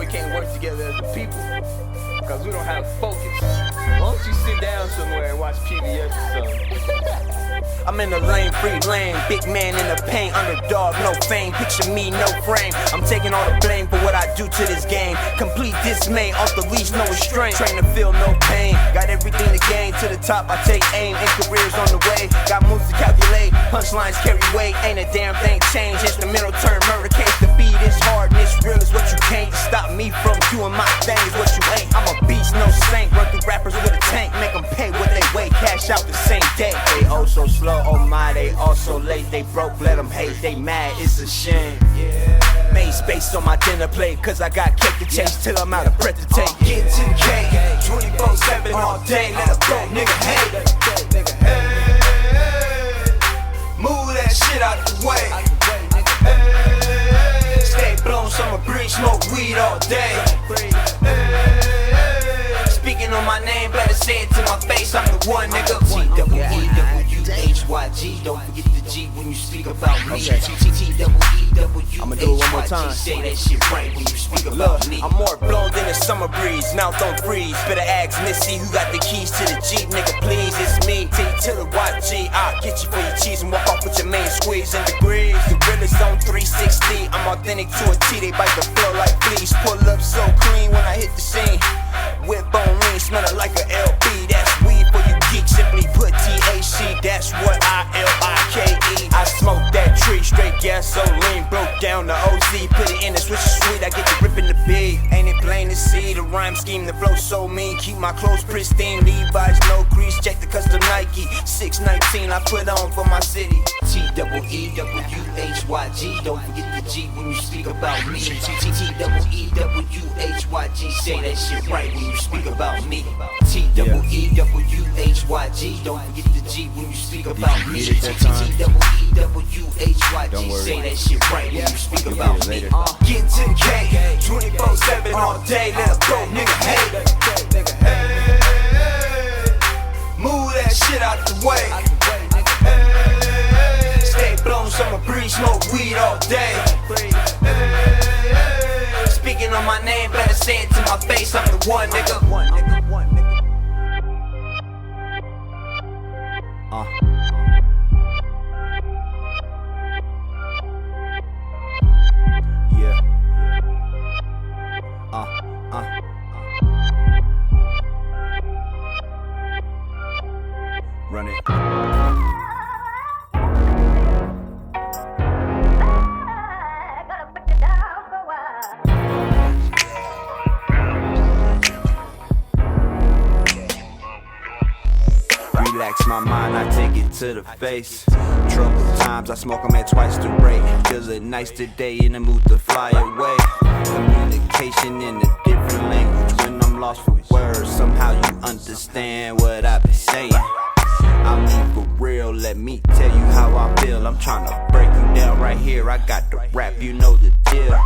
can't work together as a people, because we don't have focus. Why don't you sit down somewhere and watch PBS or something? I'm in the lane, free lane, big man in the paint, underdog, no fame, picture me, no frame. I'm taking all the blame for what I do to this game. Complete dismay, off the leash, no restraint. Train to feel no pain, got everything to gain. To the top, I take aim, and careers on the way. Got moves to calculate, punchlines carry weight. Ain't a damn thing changed, instrumental turn murder case. The beat is hard, and it's real is what you can't stop me from doing my thing is what you ain't. I'm a beast, no saint, run through rappers with a tank. Make them pay what they weigh, cash out the same day. They oh so slow, oh my, they all so late. They broke, let them hate, they mad, it's a shame. Made space on my dinner plate, cause I got cake to chase till I'm out of breath to take. Get to the cake, 24/7 all day, let a broke nigga hate. Move that shit out the way. Stay blown, summer breeze, smoke weed all day. Speaking on my name, better say it to my face, I'm the one nigga. T-double-E-W-H-Y-G, don't forget the G when you speak about me. T-T-T-double-E-W-H-Y-G, I'ma do it one more time. say that shit right when you speak about me. I'm more blown than a summer breeze, mouth don't freeze. Better ask Missy who got the keys to the Jeep, nigga please, it's me. T to the YG, I'll get you for your cheese and walk off with your main squeeze in degrees. The realest on 360, I'm authentic to a T, they bite the flow like fleas. Pull up so clean when I hit the scene. Whip on lean, smell it like a LP. That's weed for you geeks, simply put THC. That's what I-L-I-K-E. I smoke that tree, straight gasoline. Broke down the OZ, put it in the switch sweet. I get to ripping the beat. Ain't it plain to see the rhyme scheme, the flow so mean. Keep my clothes pristine, Levi's no crease. Check the custom Nike, 619 I put on for my city. T-double-E-W-H-Y-G, don't forget the G when you speak about me. T-T-T-double-E-W-H-Y-G, say that shit right when you speak about me. T-double-E-W-H-Y-G, don't forget the G when you speak about me. T-T-T-double-E-W-H-Y-G, say that shit right when you speak about me. Get to the cake, 24/7 all day, let a broke nigga hate. Move that shit out the way. Stay blown, summer breeze, smoke weed all day. Speaking on my name, better say it to my face, I'm the one nigga. Yeah. Run it. Relax my mind, I take it to the face. Troubled times, I smoke them at twice the rate. Feels it nice today, in the mood to fly away. Communication in a different language. When I'm lost for words, somehow you understand what I be saying. I mean for real, let me tell you how I feel. I'm trying to break you down right here. I got the rap, you know the deal.